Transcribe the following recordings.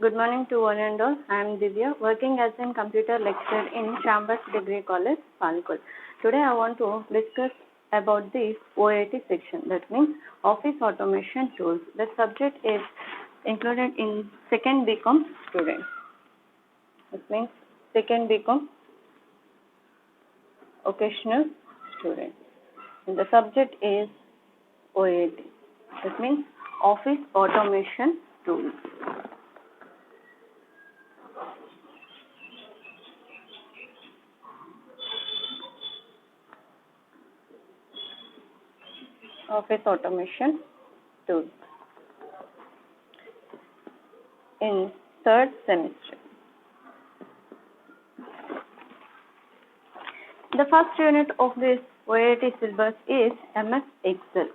Good morning to one and all. I am Divya, working as a computer lecturer in Chambers Degree College, Palkol. Today I want to discuss about the OAT section, that means Office Automation Tools. The subject is included in second BCom student. That means second BCom occasional student. And the subject is OAT. That means Office Automation Tools. Office Automation Tools in third semester. The first unit of this OAT syllabus is MS Excel.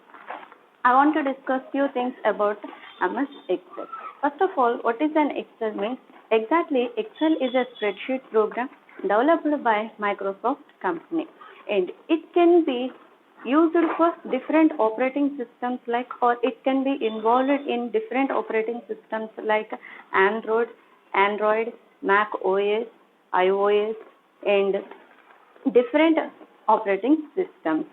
I want to discuss few things about MS Excel. First of all, what is an Excel means? Exactly, Excel is a spreadsheet program developed by Microsoft company, and it can be used for different operating systems or it can be involved in different operating systems like Android, Mac OS, iOS, and different operating systems.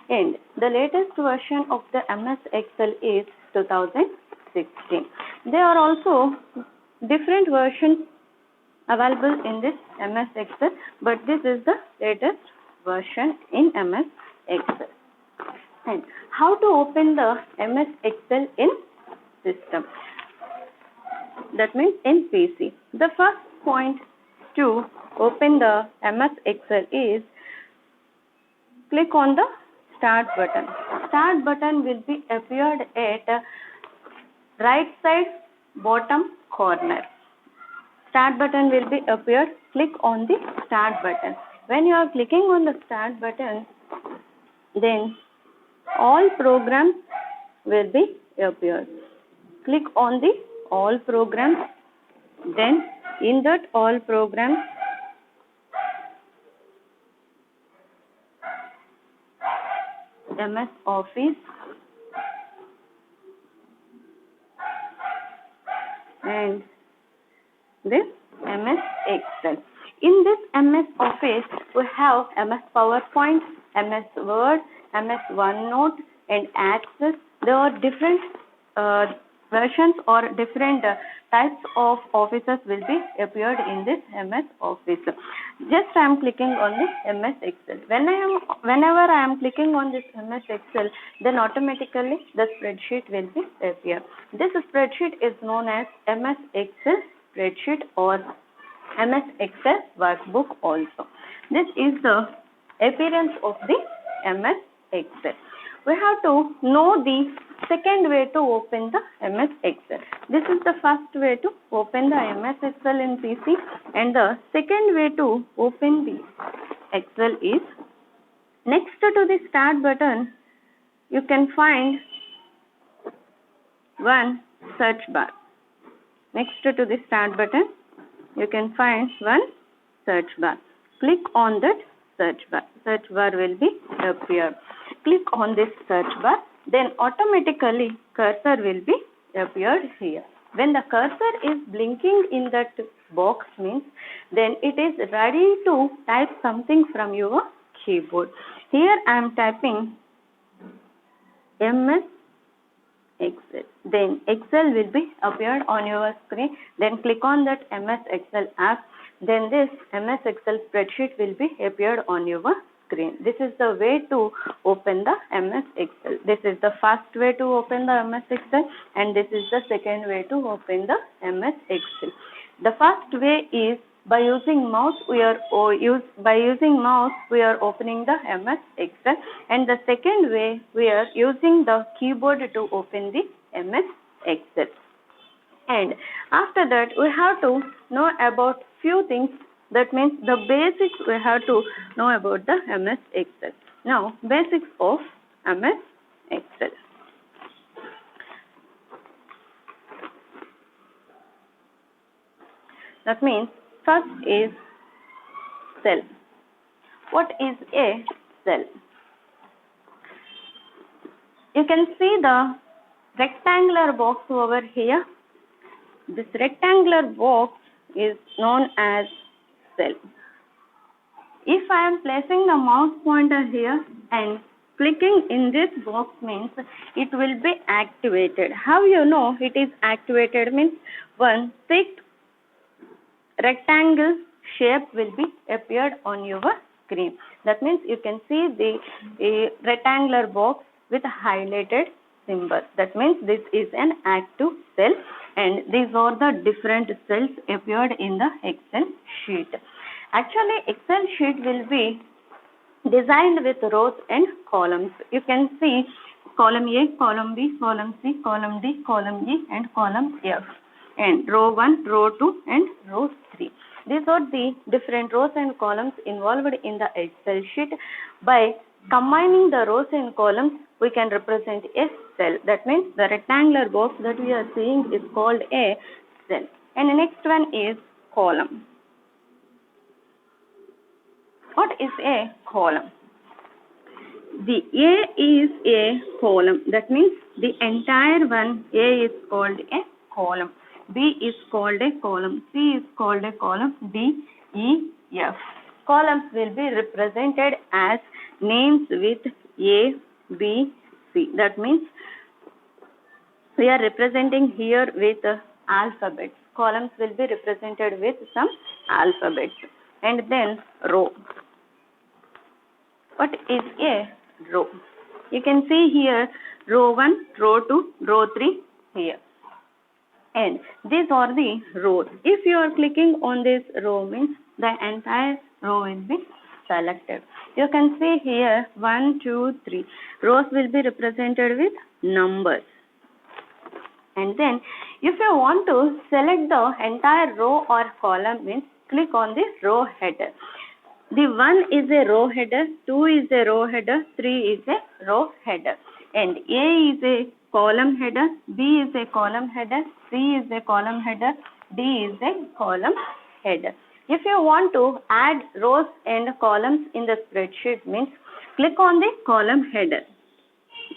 And the latest version of the MS Excel is 2016. There are also different versions available in this MS Excel, but this is the latest version in MS Excel. And how to open the MS Excel in system? That means in PC. The first point to open the MS Excel is click on the Start button. Start button will be appeared at right side bottom corner. Start button will be appeared. Click on the Start button. When you are clicking on the Start button, then all programs will be appeared. Click on the all programs. Then in that all programs, MS Office and this MS Excel. In this MS Office, we have MS PowerPoint, MS Word, MS OneNote, and Access. There are different versions or different types of offices will be appeared in this MS Office. Just I am clicking on this MS Excel. Whenever I am clicking on this MS Excel, then automatically the spreadsheet will be appear. This spreadsheet is known as MS Excel spreadsheet or MS Excel workbook also. This is the appearance of the MS Excel. We have to know the second way to open the MS Excel. This is the first way to open the MS Excel in PC, and the second way to open the Excel is next to the Start button. You can find one search bar. Next to the Start button, you can find one search bar. Click on that search bar. Search bar will be appear. Click on this search bar, then automatically cursor will be appeared here. When the cursor is blinking in that box means then it is ready to type something from your keyboard. Here I am typing MS Excel. Then Excel will be appeared on your screen. Then click on that MS Excel app. Then this MS Excel spreadsheet will be appeared on your screen. This is the way to open the MS Excel. This is the first way to open the MS Excel, and this is the second way to open the MS Excel. The first way is by using mouse. We are opening the MS Excel, and the second way we are using the keyboard to open the MS Excel. And after that, we have to know about few things. That means the basics we have to know about the MS Excel. Now, basics of MS Excel. That means first is cell. What is a cell? You can see the rectangular box over here. this rectangular box is known as cell. If I am placing the mouse pointer here and clicking in this box means it will be activated. How you know it is activated means one thick rectangle shape will be appeared on your screen. That means you can see the rectangular box with a highlighted symbol. That means this is an active cell, and these are the different cells appeared in the Excel sheet. Actually, Excel sheet will be designed with rows and columns. You can see column A, column B, column C, column D, column E, and column F, and row 1, row 2, and row 3. These are the different rows and columns involved in the Excel sheet. By combining the rows and columns, we can represent a cell. That means the rectangular box that we are seeing is called a cell. And the next one is column. What is a column? The A is a column. That means the entire one A is called a column. B is called a column. C is called a column. D, E, F. Columns will be represented as names with A, B, C. That means we are representing here with alphabets. Columns will be represented with some alphabets. And then row. What is a row? You can see here row 1, row 2, row 3 here. And these are the rows. If you are clicking on this row means the entire row will be selected. You can see here 1, 2, 3. Rows will be represented with numbers. And then if you want to select the entire row or column means click on the row header. The 1 is a row header, 2 is a row header, 3 is a row header. And A is a column header, B is a column header, C is a column header, D is a column header. If you want to add rows and columns in the spreadsheet means click on the column header.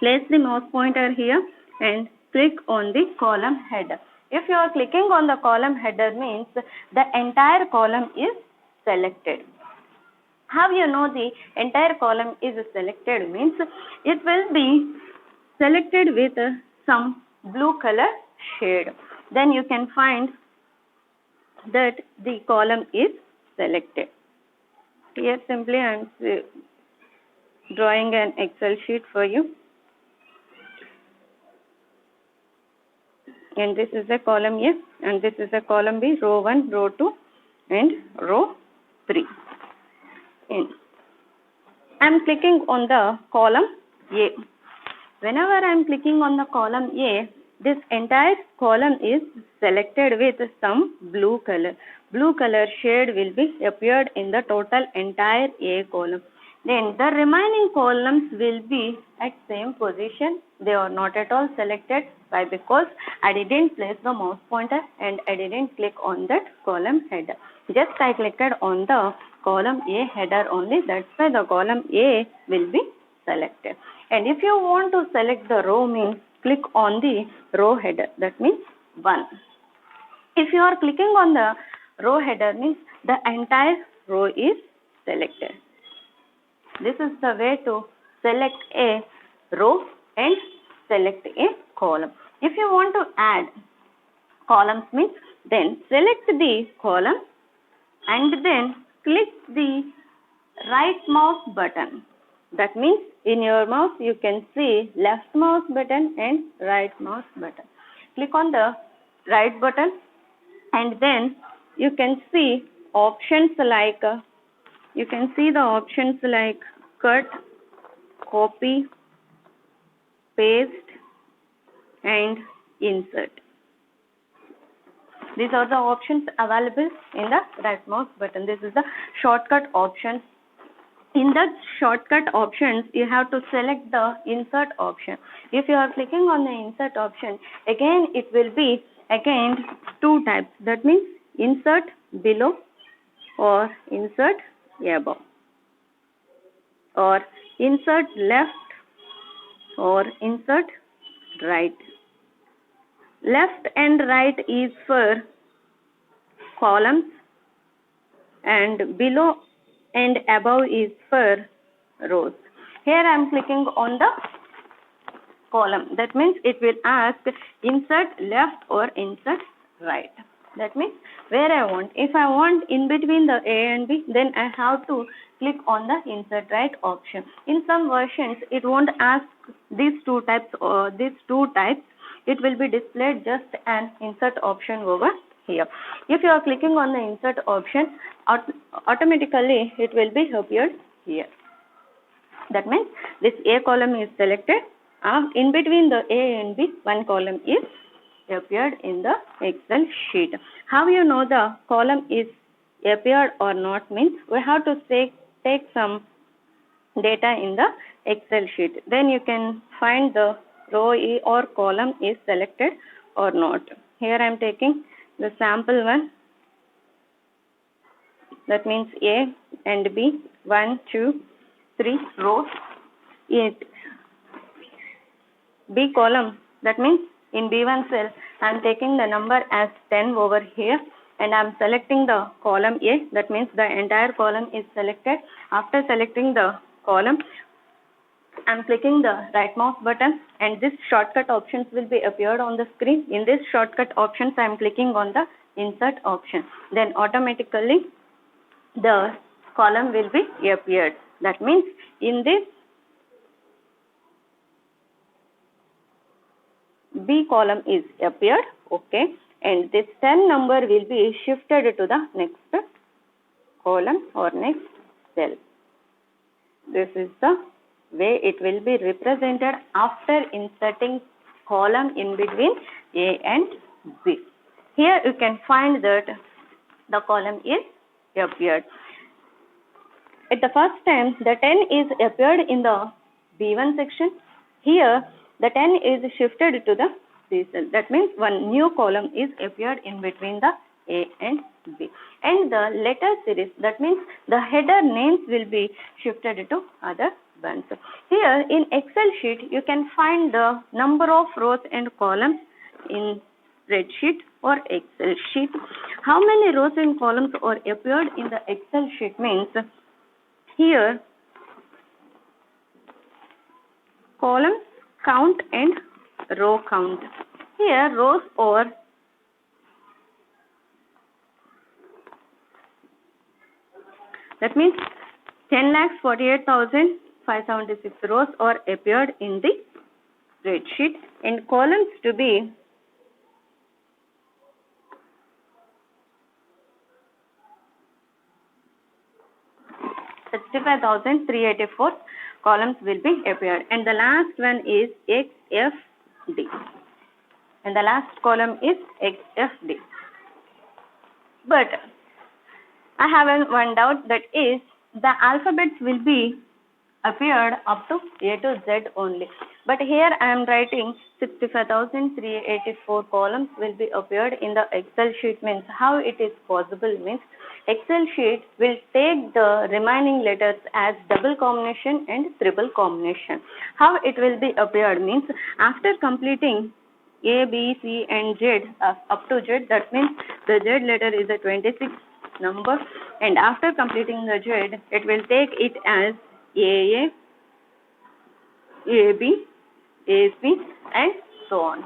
Place the mouse pointer here and click on the column header. If you are clicking on the column header means the entire column is selected. How you know the entire column is selected means it will be selected with some blue color shade. Then you can find that the column is selected. Here simply I am drawing an Excel sheet for you. And this is a column A and this is a column B, row 1, row 2 and row 3. I am clicking on the column A. Whenever I am clicking on the column A, this entire column is selected with some blue color. Blue color shade will be appeared in the total entire A column. Then the remaining columns will be at same position. They are not at all selected. Why? Because I didn't place the mouse pointer and I didn't click on that column header. Just I clicked on the column A header only. That's why the column A will be selected. And if you want to select the row means click on the row header. That means 1. If you are clicking on the row header means the entire row is selected. This is the way to select a row and select a column. If you want to add columns means then select the column and then click the right mouse button. That means in your mouse you can see left mouse button and right mouse button. Click on the right button and then you can see options like cut, copy, paste and insert. These are the options available in the right mouse button. This is the shortcut option. In the shortcut options, you have to select the insert option. If you are clicking on the insert option, again it will be two types. That means insert below or insert above or insert left or insert right. Left and right is for columns, and below and above is for rows. Here I am clicking on the column. That means it will ask insert left or insert right. That means where I want. If I want in between the A and B, then I have to click on the insert right option. In some versions, it won't ask these two types or these two types. It will be displayed just an insert option over here. If you are clicking on the insert option, automatically it will be appeared here. That means this A column is selected. In between the A and B, one column is appeared in the Excel sheet. How you know the column is appeared or not means we have to take some data in the Excel sheet. Then you can find the row or column is selected or not. Here I am taking the sample one. That means A and B, 1, 2, 3 rows. B column, that means in B1 cell, I am taking the number as 10 over here, and I am selecting the column A. That means the entire column is selected. After selecting the column, I am clicking the right mouse button, and this shortcut options will be appeared on the screen. In this shortcut options, I am clicking on the insert option. Then automatically the column will be appeared. That means in this B column is appeared, okay, and this 10 number will be shifted to the next column or next cell. This is the way it will be represented after inserting column in between A and B. Here you can find that the column is appeared. At the first time, the 10 is appeared in the B1 section. Here, the 10 is shifted to the C cell. That means one new column is appeared in between the A and B. And the letter series, that means the header names will be shifted to other ones. Here in Excel sheet, you can find the number of rows and columns in spreadsheet or Excel sheet. How many rows and columns are appeared in the Excel sheet means here columns count and row count. Here rows are that means 10,48,576 rows are appeared in the spreadsheet, and columns to be 65,384 columns will be appeared, and the last one is XFD, and the last column is XFD. But I have one doubt, that is the alphabets will be appeared up to A to Z only. But here I am writing 65,384 columns will be appeared in the Excel sheet. Means how it is possible means Excel sheet will take the remaining letters as double combination and triple combination. How it will be appeared means after completing A, B, C and Z up to Z, that means the Z letter is a 26 number, and after completing the Z, it will take it as AA, AB, AC and so on.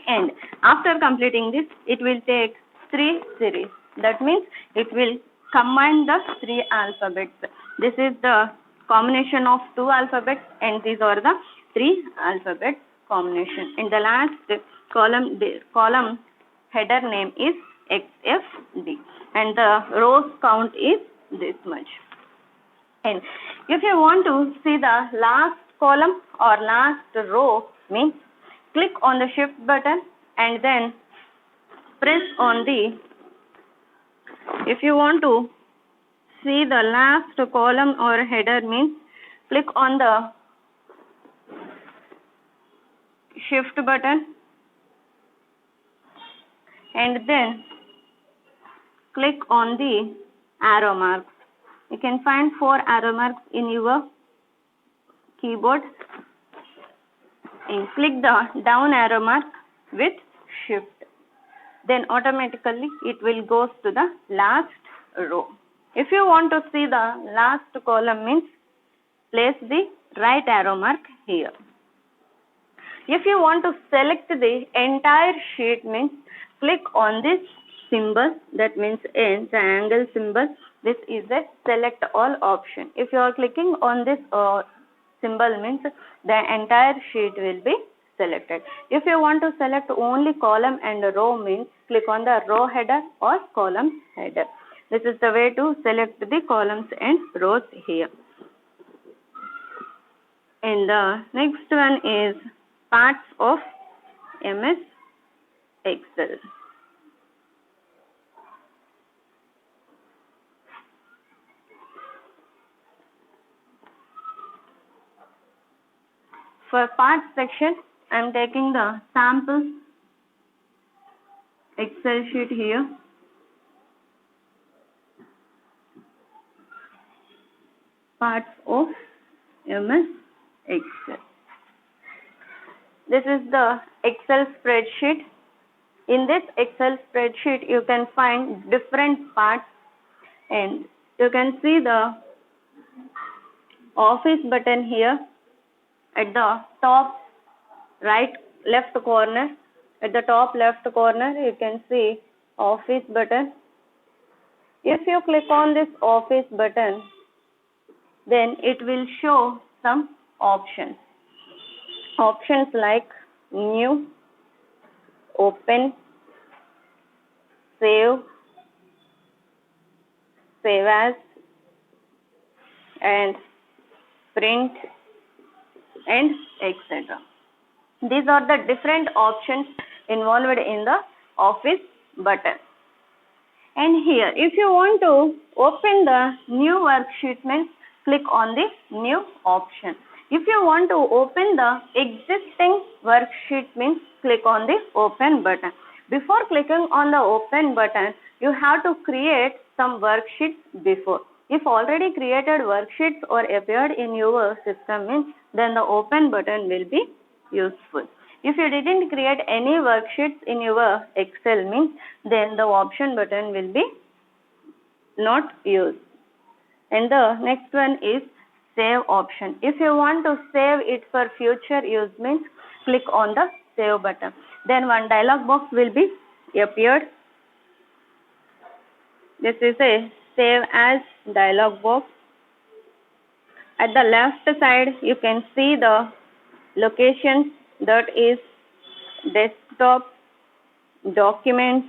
And after completing this, it will take 3 series. That means it will combine the 3 alphabets. This is the combination of 2 alphabets, and these are the 3 alphabets combination. In the last column header name is XFD, and the rows count is this much. And if you want to see the last column or last row means click on the shift button and then press on the, if you want to see the last column or header means click on the shift button and then click on the arrow marks. You can find 4 arrow marks in your keyboard and click the down arrow mark with shift, then automatically it will goes to the last row. If you want to see the last column means place the right arrow mark here. If you want to select the entire sheet means click on this symbol, that means a triangle symbol. This is a select all option. If you are clicking on this symbol means the entire sheet will be selected. If you want to select only column and row means click on the row header or column header. This is the way to select the columns and rows here. And the next one is parts of MS Excel. For parts section, I am taking the sample Excel sheet here. Parts of MS Excel. This is the Excel spreadsheet. In this Excel spreadsheet, you can find different parts, and you can see the Office button here at the top left corner. At the top left corner, you can see Office button. If you click on this Office button, then it will show some options. Options like New, Open, Save, Save As, and Print, and etc. These are the different options involved in the Office button. And here, if you want to open the new worksheet means click on the new option. If you want to open the existing worksheet means click on the open button. Before clicking on the open button, you have to create some worksheets before. If already created worksheets or appeared in your system means then the open button will be useful. If you didn't create any worksheets in your Excel means then the option button will be not used. And the next one is save option. If you want to save it for future use means click on the save button. Then one dialog box will be appeared. This is a save as dialog box. At the left side you can see the locations, that is desktop, documents,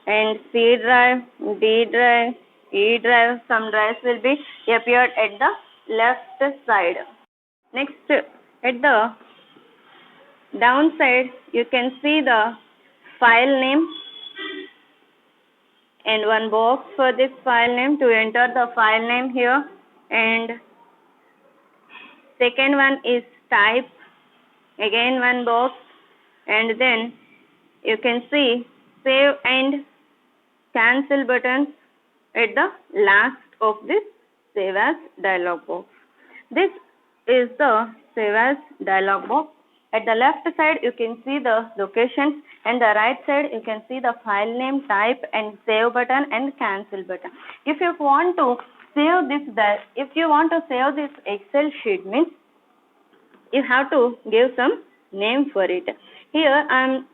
and C drive, D drive, E drive. Some drives will be appeared at the left side. Next, at the downside you can see the file name and one box for this file name to enter the file name here, and second one is type, again one box, and then you can see save and cancel buttons at the last of this save as dialog box. This is the save as dialog box. At the left side you can see the locations, and the right side you can see the file name, type, and save button and cancel button. If you want to save this Excel sheet means you have to give some name for it. Here I am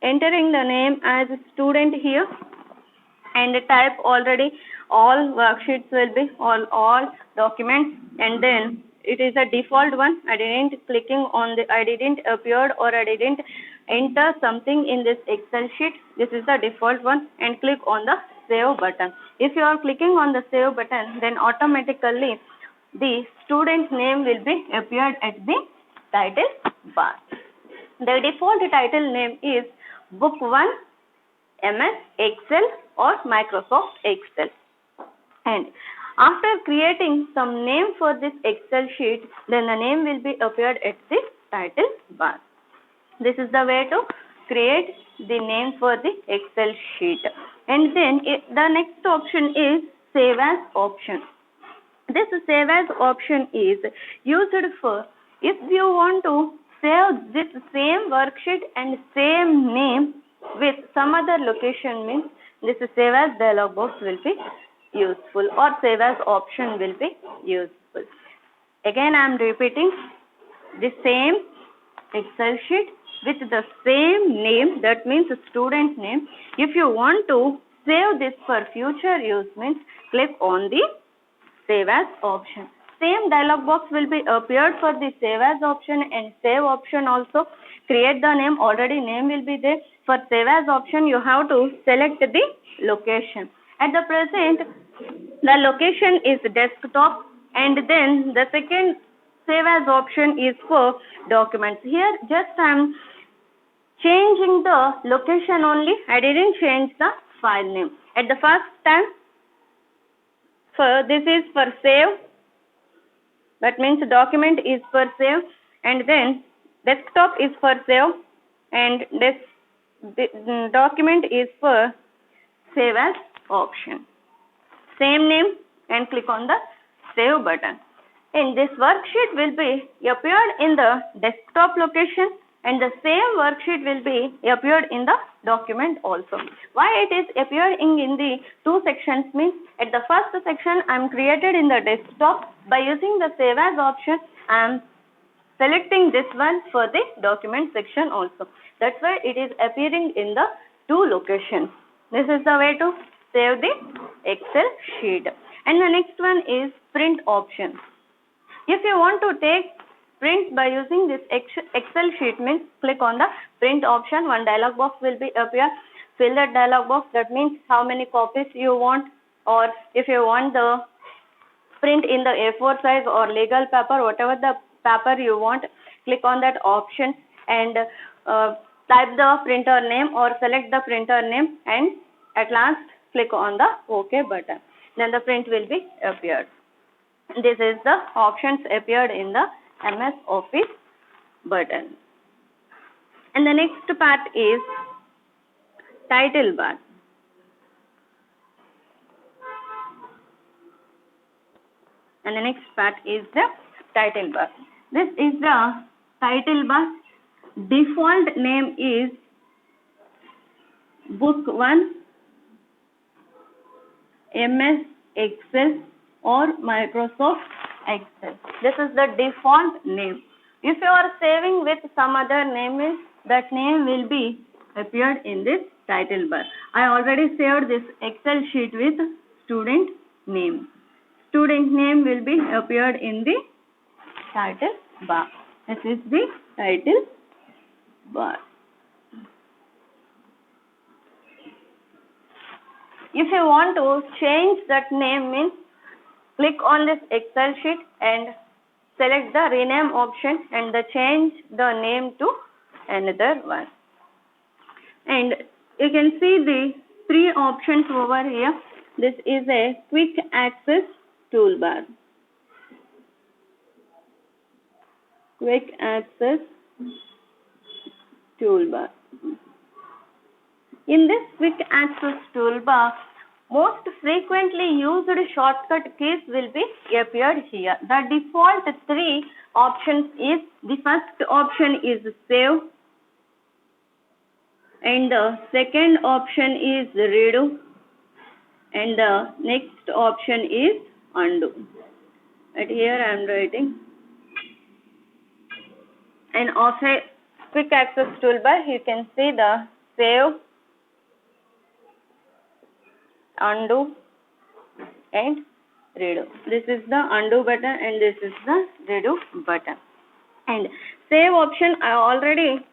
entering the name as student here, and type already all worksheets will be all documents, and then it is a default one. I didn't appeared or I didn't enter something in this Excel sheet. This is the default one, and click on the save button. If you are clicking on the save button, then automatically the student name will be appeared at the title bar. The default title name is Book 1 MS Excel or Microsoft Excel. And after creating some name for this Excel sheet, then the name will be appeared at the title bar. This is the way to create the name for the Excel sheet. And then the next option is save as option. This save as option is used for if you want to save this same worksheet and same name with some other location means this save as dialog box will be useful or save as option will be useful. Again I am repeating, the same Excel sheet with the same name, that means student name. If you want to save this for future use means click on the save as option. Same dialog box will be appeared for the save as option and save option also. Create the name, already name will be there. For save as option you have to select the location. At the present the location is desktop, and then the second save as option is for documents. Here just I am changing the location only, I didn't change the file name. At the first time, for this is for save, that means document is for save, and then desktop is for save, and the document is for save as option. Same name and click on the save button. And this worksheet will be appeared in the desktop location, and the same worksheet will be appeared in the document also. Why it is appearing in the two sections means at the first section I am created in the desktop. By using the save as option I am selecting this one for the document section also. That's why it is appearing in the two locations. This is the way to save the Excel sheet. And the next one is print option. If you want to take print by using this Excel sheet means click on the print option. One dialog box will be appear. Fill that dialog box, that means how many copies you want, or if you want the print in the A4 size or legal paper, whatever the paper you want, click on that option and type the printer name or select the printer name, and at last click on the OK button. Then the print will be appeared. This is the options appeared in the MS Office button. And the next part is title bar. And the next part is the title bar. This is the title bar. Default name is Book 1 MS Excel or Microsoft Excel. This is the default name. If you are saving with some other name, that name will be appeared in this title bar. I already saved this Excel sheet with student name. Student name will be appeared in the title bar. This is the title bar. If you want to change that name means click on this Excel sheet and select the rename option and change the name to another one. And you can see the three options over here. This is a quick access toolbar. Quick access toolbar. In this quick access toolbar, most frequently used shortcut keys will be appeared here. The default three options is, the first option is save, and the second option is redo, and the next option is undo. Right here I am writing. And of a quick access toolbar you can see the save, undo and redo. This is the undo button and this is the redo button. And save option I already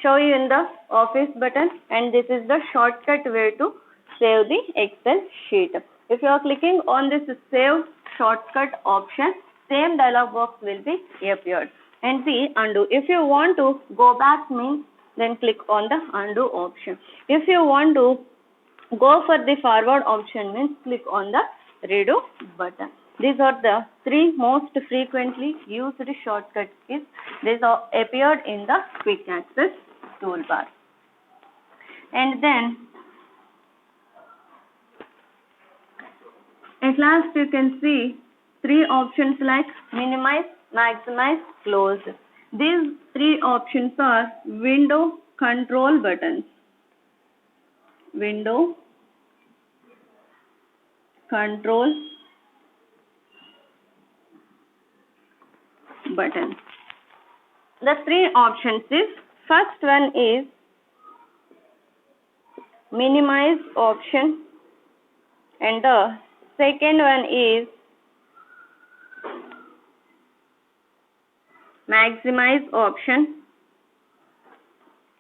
show you in the office button, and this is the shortcut way to save the Excel sheet. If you are clicking on this save shortcut option, same dialog box will be appeared. And the undo. If you want to go back means then click on the undo option. If you want to go for the forward option means click on the redo button. These are the three most frequently used shortcut keys. These are appeared in the quick access toolbar. And then at last you can see three options like minimize, maximize, close. These three options are window control buttons. Window control button. The three options is, first one is minimize option, and the second one is maximize option,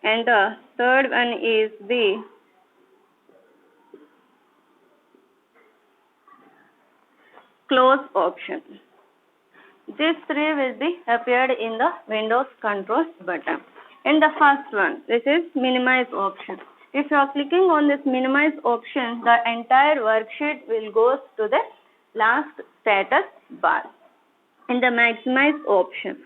and the third one is the close option. These three will be appeared in the Windows control button. And the first one, this is minimize option. If you are clicking on this minimize option, the entire worksheet will go to the last status bar. In the maximize option,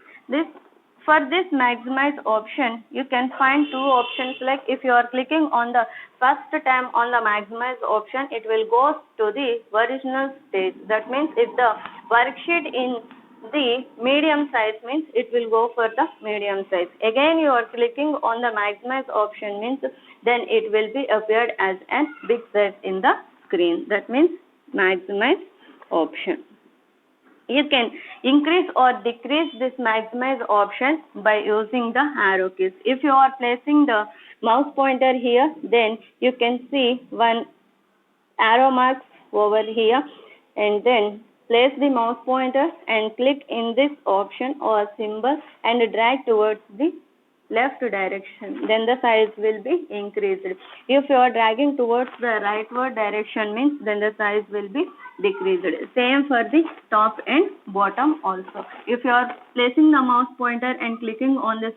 for this maximize option, you can find two options. Like if you are clicking on the first time on the maximize option, it will go to the original stage. That means if the worksheet in the medium size means it will go for the medium size. Again you are clicking on the maximize option means then it will be appeared as a big size in the screen. That means maximize option. You can increase or decrease this maximize option by using the arrow keys. If you are placing the mouse pointer here, then you can see one arrow mark over here, and then place the mouse pointer and click in this option or symbol and drag towards the left direction. Then the size will be increased. If you are dragging towards the rightward direction means then the size will be decreased. Same for the top and bottom also. If you are placing the mouse pointer and clicking on this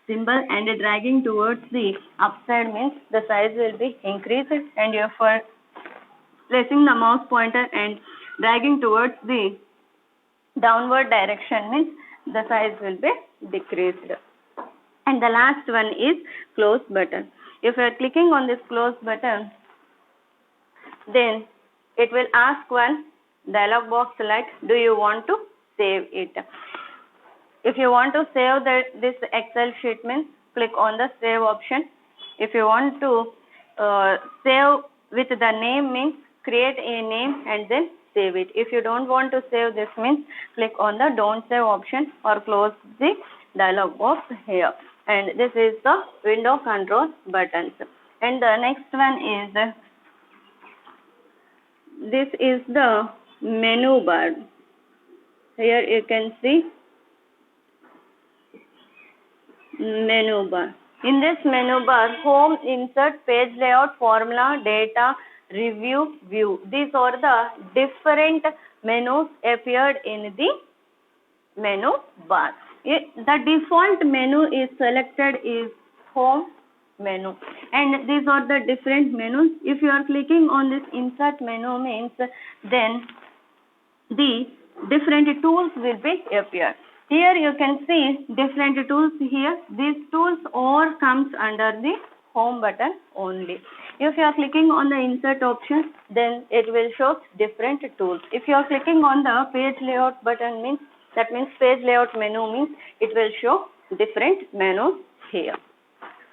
symbol and dragging towards the upside means the size will be increased, and if you are placing the mouse pointer and dragging towards the downward direction means the size will be decreased. And the last one is close button. If you are clicking on this close button, then it will ask one dialog box like, do you want to save it? If you want to save this Excel sheet means click on the save option. If you want to save with the name means create a name and then save it. If you don't want to save this means click on the don't save option or close the dialog box here. And this is the window control buttons. And the next one is this is the menu bar. Here you can see menu bar. In this menu bar, home, insert, page layout, formula, data, review, view. These are the different menus appeared in the menu bar. The default menu is selected is home menu, and these are the different menus. If you are clicking on this insert menu means then the different tools will be appear. Here you can see different tools here. These tools all comes under the home button only. If you are clicking on the insert option, then it will show different tools. If you are clicking on the page layout button means that means page layout menu means it will show different menus here.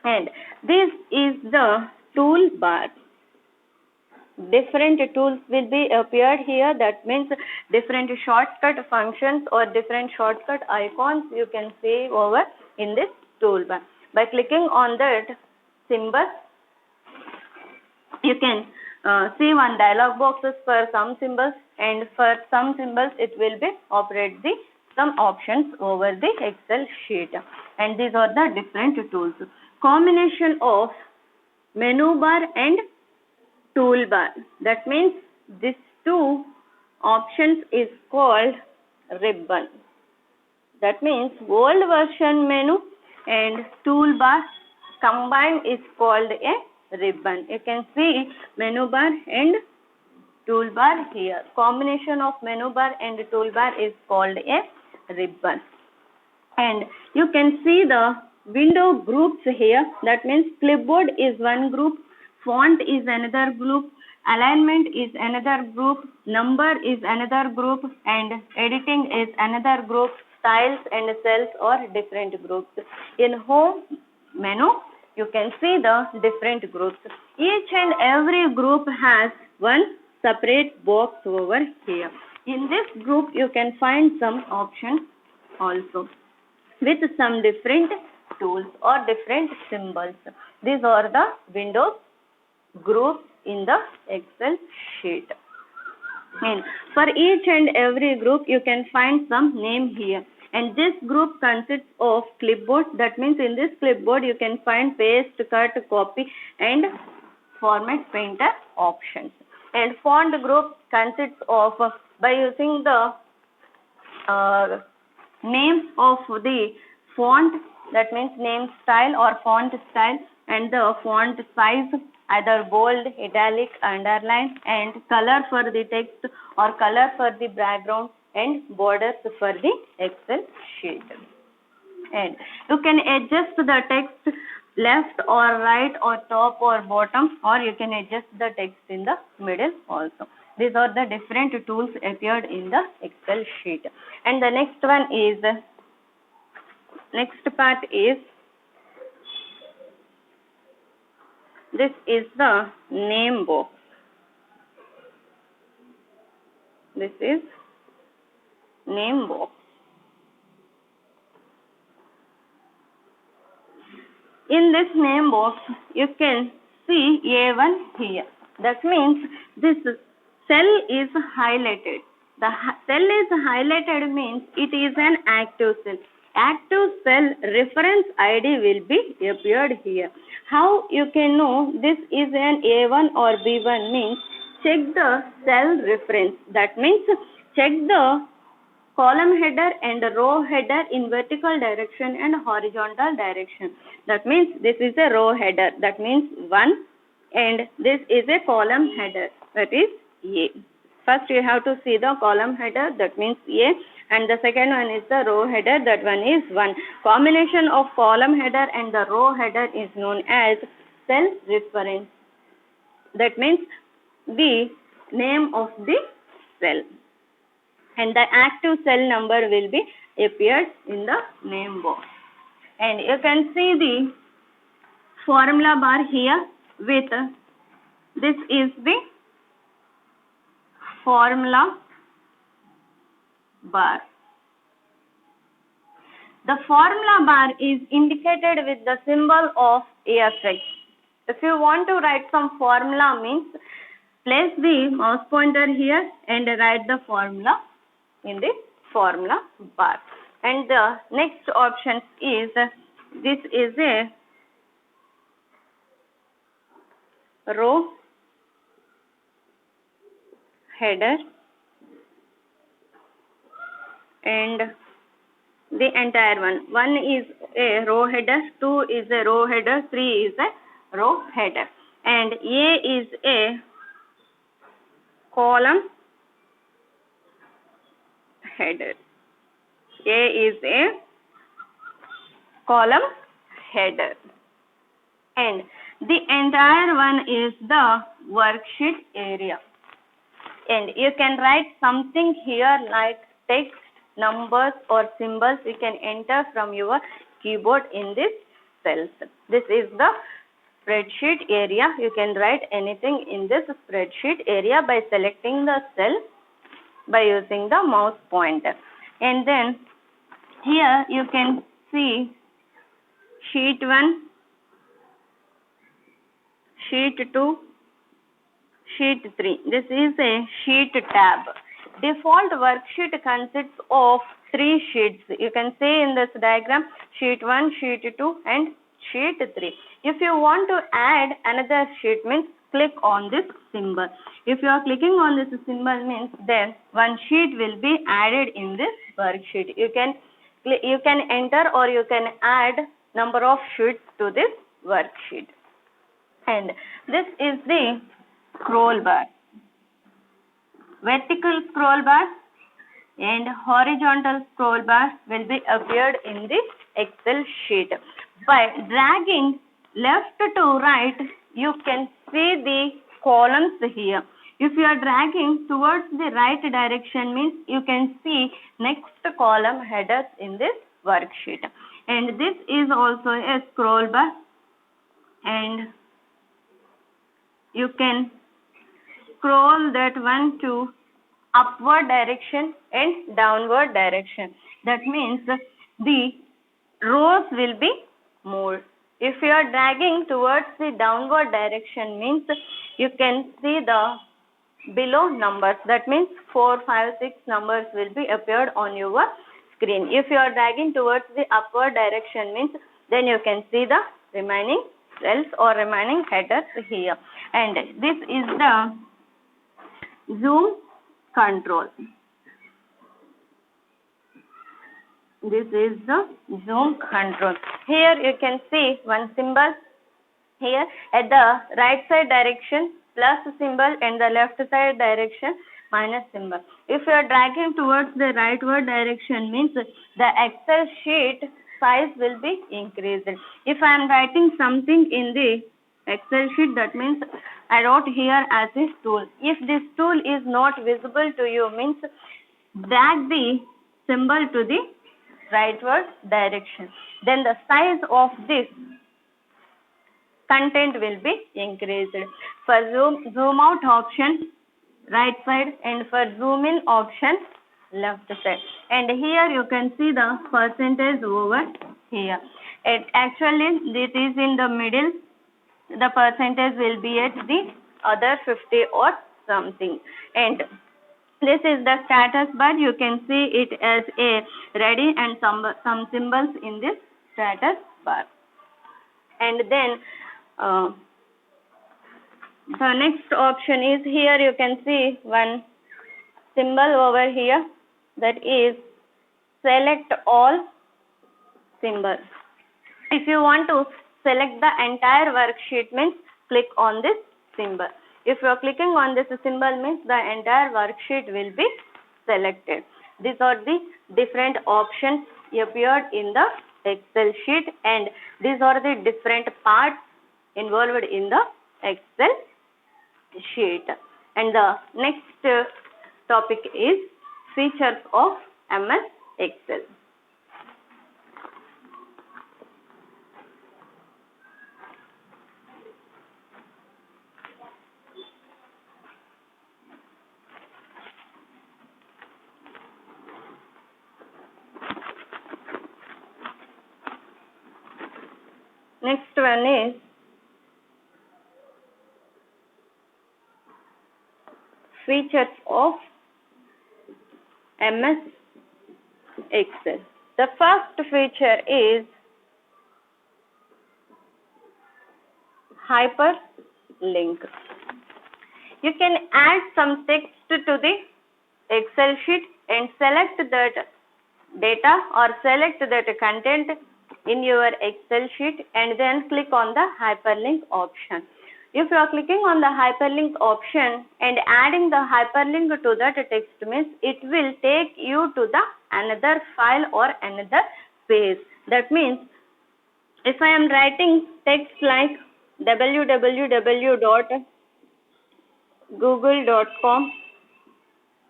And this is the toolbar. Different tools will be appeared here. That means different shortcut functions or different shortcut icons you can see over in this toolbar. By clicking on that symbol, you can see one dialog boxes for some symbols, and for some symbols it will be operate the some options over the Excel sheet. And these are the different tools. Combination of menu bar and toolbar. That means these two options is called ribbon. That means old version menu and toolbar combined is called a ribbon. You can see menu bar and toolbar here. Combination of menu bar and toolbar is called a ribbon. And you can see the window groups here. That means clipboard is one group, font is another group, alignment is another group, number is another group, and editing is another group, styles and cells or different groups. In home menu, you can see the different groups. Each and every group has one separate box over here. In this group, you can find some options also with some different tools or different symbols. These are the windows groups in the Excel sheet. And for each and every group, you can find some name here. And this group consists of clipboard. That means in this clipboard, you can find paste, cut, copy, and format painter options. And font group consists of, by using the name of the font, that means name style or font style, and the font size, either bold, italic, underline, and color for the text or color for the background, and borders for the Excel sheet. And you can adjust the text left or right or top or bottom, or you can adjust the text in the middle also. These are the different tools appeared in the Excel sheet. And the next one is, next part is, this is the name box. This is name box. In this name box, you can see A1 here. That means this cell is highlighted. The cell is highlighted means it is an active cell. Active cell reference ID will be appeared here. How you can know this is an A1 or B1 means check the cell reference. That means check the column header and row header in vertical direction and horizontal direction. That means this is a row header. That means 1, and this is a column header. That is A. First you have to see the column header, that means A, and the second one is the row header, that one is 1. Combination of column header and the row header is known as cell reference. That means the name of the cell. And the active cell number will be appeared in the name box. And you can see the formula bar here with, this is the formula bar. The formula bar is indicated with the symbol of AFX. If you want to write some formula means, place the mouse pointer here and write the formula in the formula bar. And the next option is, this is a row header, and the entire one. 1 is a row header, 2 is a row header, 3 is a row header, and A is a column header. A is a column header, and the entire one is the worksheet area. And you can write something here like text, numbers or symbols. You can enter from your keyboard in this cells. This is the spreadsheet area. You can write anything in this spreadsheet area by selecting the cell by using the mouse pointer. And then here you can see sheet 1, sheet 2, sheet 3. This is a sheet tab. Default worksheet consists of 3 sheets. You can see in this diagram sheet 1, sheet 2 and sheet 3. If you want to add another sheet means click on this symbol. If you are clicking on this symbol means then one sheet will be added in this worksheet. You can enter or you can add number of sheets to this worksheet. And this is the scroll bar. Vertical scroll bar and horizontal scroll bar will be appeared in the Excel sheet. By dragging left to right, you can see the columns here. If you are dragging towards the right direction means you can see next column headers in this worksheet. And this is also a scroll bar, and you can scroll that one to upward direction and downward direction. That means the rows will be moved. If you are dragging towards the downward direction means you can see the below numbers. That means 4, 5, 6 numbers will be appeared on your screen. If you are dragging towards the upward direction means then you can see the remaining cells or remaining headers here. And this is the zoom control. This is the zoom control. Here you can see one symbol here at the right side direction plus symbol and the left side direction minus symbol. If you are dragging towards the rightward direction means the Excel sheet size will be increased. If I am writing something in the Excel sheet, that means I wrote here as a tool. If this tool is not visible to you means drag the symbol to the rightward direction. Then the size of this content will be increased. For zoom out option right side and for zoom in option left side. And here you can see the percentage over here. It actually this is in the middle. The percentage will be at the other 50 or something. And this is the status bar. You can see it as a ready and some symbols in this status bar. And then the next option is here you can see one symbol over here, that is select all symbol. If you want to select the entire worksheet means click on this symbol. If you are clicking on this symbol means the entire worksheet will be selected. These are the different options appeared in the Excel sheet, and these are the different parts involved in the Excel sheet. And the next topic is features of MS Excel. Next one is features of MS Excel. The first feature is hyperlink. You can add some text to the Excel sheet and select that data or select that content in your Excel sheet and then click on the hyperlink option. If you are clicking on the hyperlink option and adding the hyperlink to that text means it will take you to the another file or another page. That means if I am writing text like www.google.com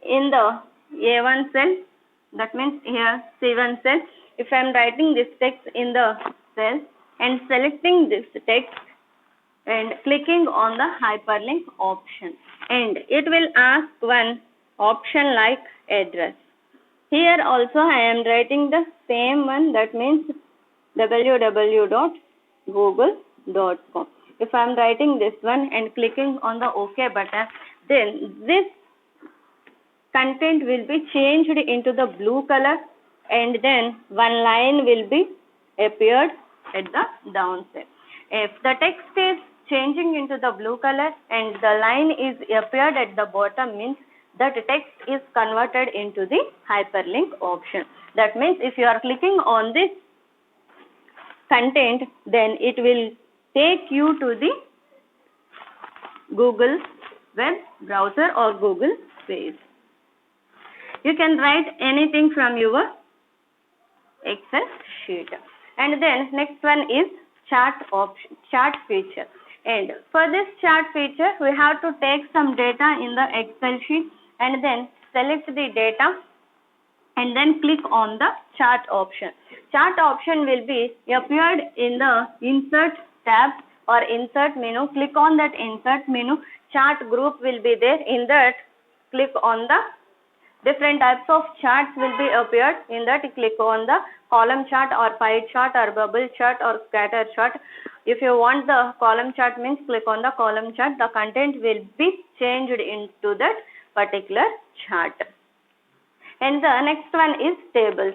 in the A1 cell, that means here C1 cell, if I am writing this text in the cell and selecting this text and clicking on the hyperlink option, and it will ask one option like address. Here also I am writing the same one, that means www.google.com. If I am writing this one and clicking on the OK button, then this content will be changed into the blue color and then one line will be appeared at the downside. If the text is changing into the blue color and the line is appeared at the bottom means that text is converted into the hyperlink option. That means if you are clicking on this content, then it will take you to the Google web browser or Google page. You can write anything from your Excel sheet. And then next one is chart option, chart feature. end. For this chart feature, we have to take some data in the Excel sheet and then select the data and then click on the chart option. Chart option will be appeared in the insert tab or insert menu. Click on that insert menu. Chart group will be there. In that, click on the different types of charts will be appeared. In that, click on the column chart or pie chart or bubble chart or scatter chart. If you want the column chart means click on the column chart. The content will be changed into that particular chart. And the next one is tables.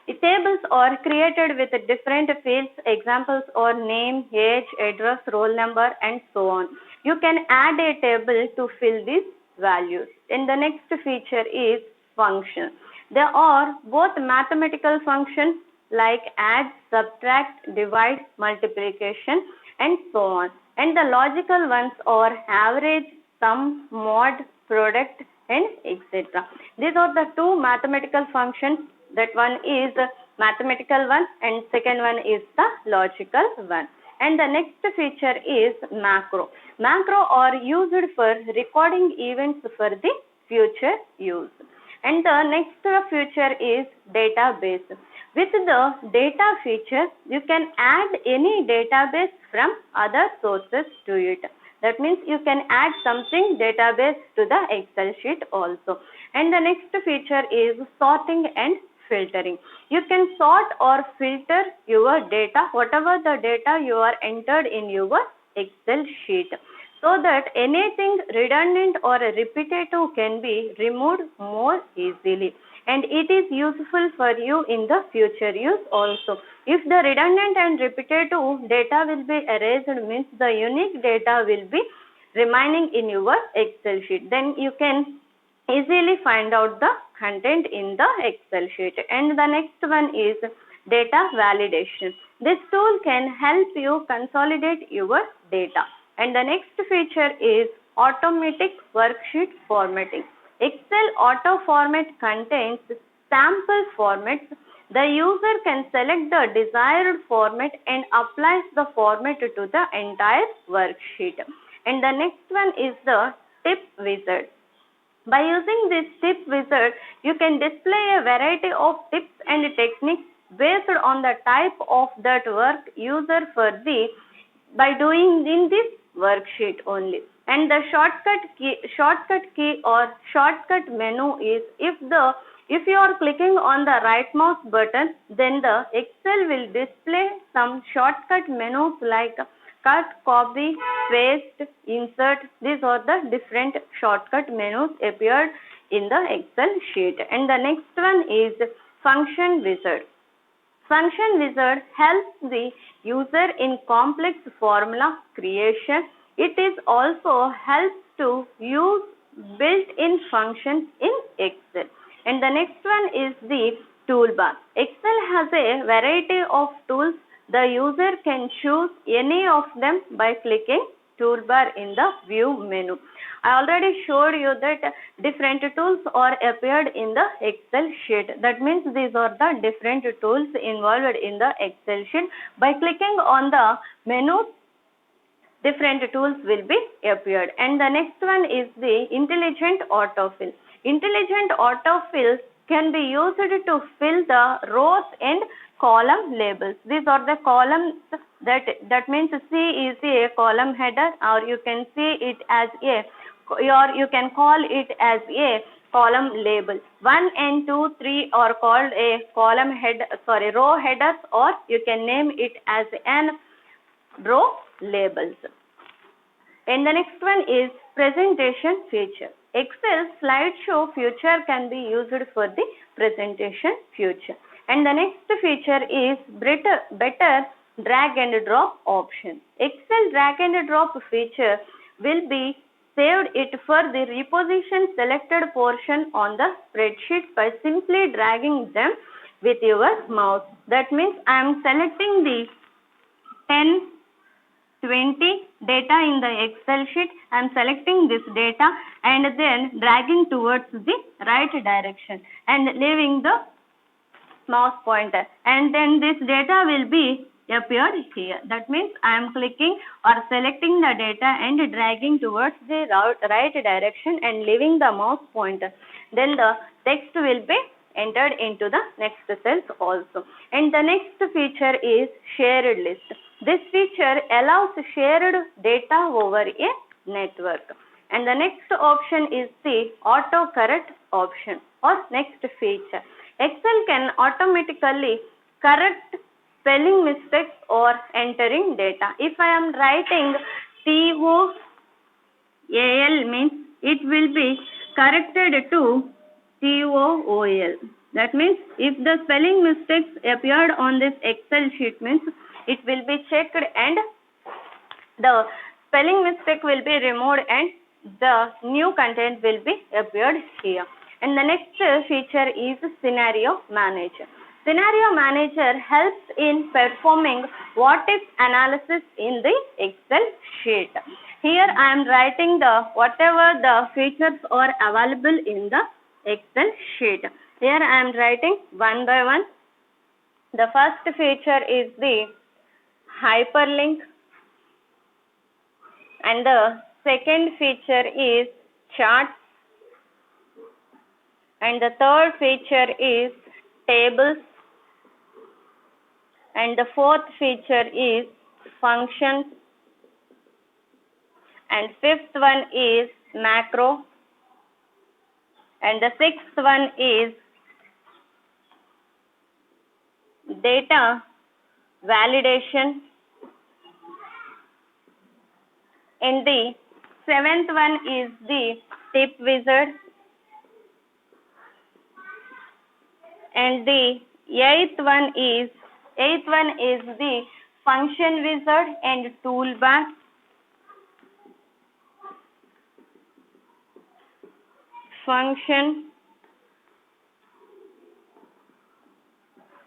The tables are created with different fields. Examples are name, age, address, roll number, and so on. You can add a table to fill these values. And the next feature is function. There are both mathematical functions like add, subtract, divide, multiplication, and so on. And the logical ones are average, sum, mod, product, and etc. These are the two mathematical functions. That one is mathematical one and second one is the logical one. And the next feature is macro. Macro are used for recording events for the future use. And the next feature is database. With the data feature, you can add any database from other sources to it. That means you can add something database to the Excel sheet also. And the next feature is sorting and filtering. You can sort or filter your data, whatever the data you are entered in your Excel sheet, so that anything redundant or repetitive can be removed more easily. And it is useful for you in the future use also. If the redundant and repetitive data will be erased, means the unique data will be remaining in your Excel sheet. Then you can easily find out the content in the Excel sheet. And the next one is data validation. This tool can help you consolidate your data. And the next feature is automatic worksheet formatting. Excel auto format contains sample formats. The user can select the desired format and applies the format to the entire worksheet. And the next one is the tip wizard. By using this tip wizard, you can display a variety of tips and techniques based on the type of that work user for the by doing in this worksheet only. And the shortcut key or shortcut menu is if you are clicking on the right mouse button, then the Excel will display some shortcut menus like cut, copy, paste, insert. These are the different shortcut menus appeared in the Excel sheet. And the next one is function wizard. Function wizard helps the user in complex formula creation. It is also helps to use built-in functions in Excel. And the next one is the toolbar. Excel has a variety of tools. The user can choose any of them by clicking toolbar in the view menu. I already showed you that different tools are appeared in the Excel sheet. That means these are the different tools involved in the Excel sheet. By clicking on the menu, different tools will be appeared. And the next one is the intelligent autofill. Intelligent autofill can be used to fill the rows and column labels. These are the columns that means C is a column header, or you can see it as a, or you can call it as a column label. 1 and 2, 3 are called a column head, row headers, or you can name it as an row labels. And the next one is presentation feature. Excel slideshow feature can be used for the presentation feature. And the next feature is better drag and drop option. Excel drag and drop feature will be saved it for the reposition selected portion on the spreadsheet by simply dragging them with your mouse. That means I am selecting the 10, 20 data in the Excel sheet. I am selecting this data and then dragging towards the right direction and leaving the mouse pointer, and then this data will be appeared here. That means I am clicking or selecting the data and dragging towards the right direction and leaving the mouse pointer. Then the text will be entered into the next cells also. And the next feature is shared list. This feature allows shared data over a network. And the next option is the autocorrect option or next feature. Excel can automatically correct spelling mistakes or entering data. If I am writing TOAL means it will be corrected to TOOL. That means if the spelling mistakes appeared on this Excel sheet means it will be checked and the spelling mistake will be removed and the new content will be appeared here. And the next feature is Scenario Manager. Scenario Manager helps in performing what-if analysis in the Excel sheet. Here I am writing the whatever the features are available in the Excel sheet. Here I am writing one by one. The first feature is the hyperlink, and the second feature is charts, and the third feature is tables, and the fourth feature is functions, and fifth one is macro, and the sixth one is data validation, and the seventh one is the tip wizard, and the eighth one is the function wizard and toolbar, function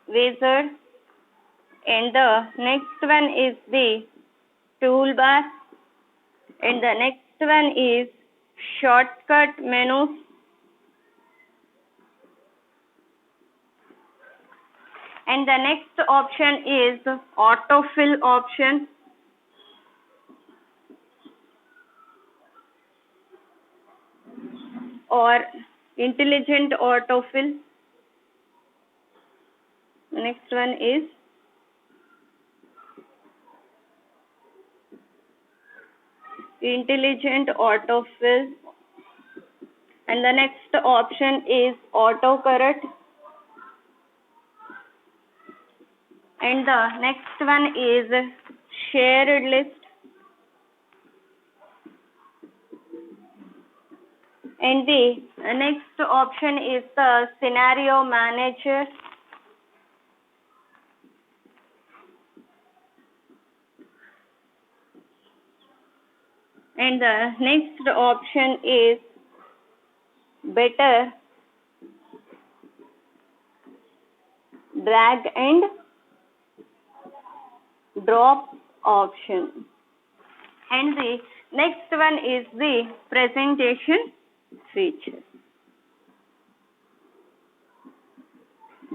wizard, and the next one is the toolbar, and the next one is shortcut menus, and the next option is autofill option, or intelligent autofill. The next one is intelligent autofill, and the next option is autocorrect, and the next one is shared list, and the next option is the scenario manager, and the next option is better drag and drop option, and the next one is the presentation feature.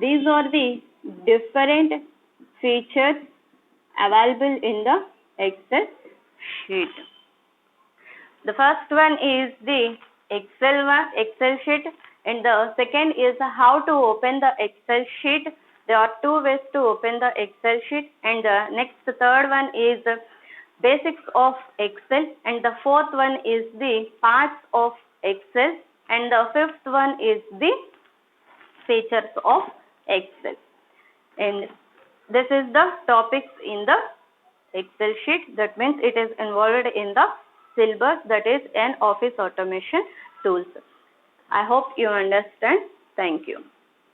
These are the different features available in the Excel sheet. The first one is the Excel sheet, and the second is how to open the Excel sheet. There are two ways to open the Excel sheet, and the third one is basics of Excel, and the fourth one is the parts of Excel, and the fifth one is the features of Excel. And this is the topics in the Excel sheet. That means it is involved in the syllabus, that is an office automation tools. I hope you understand. Thank you.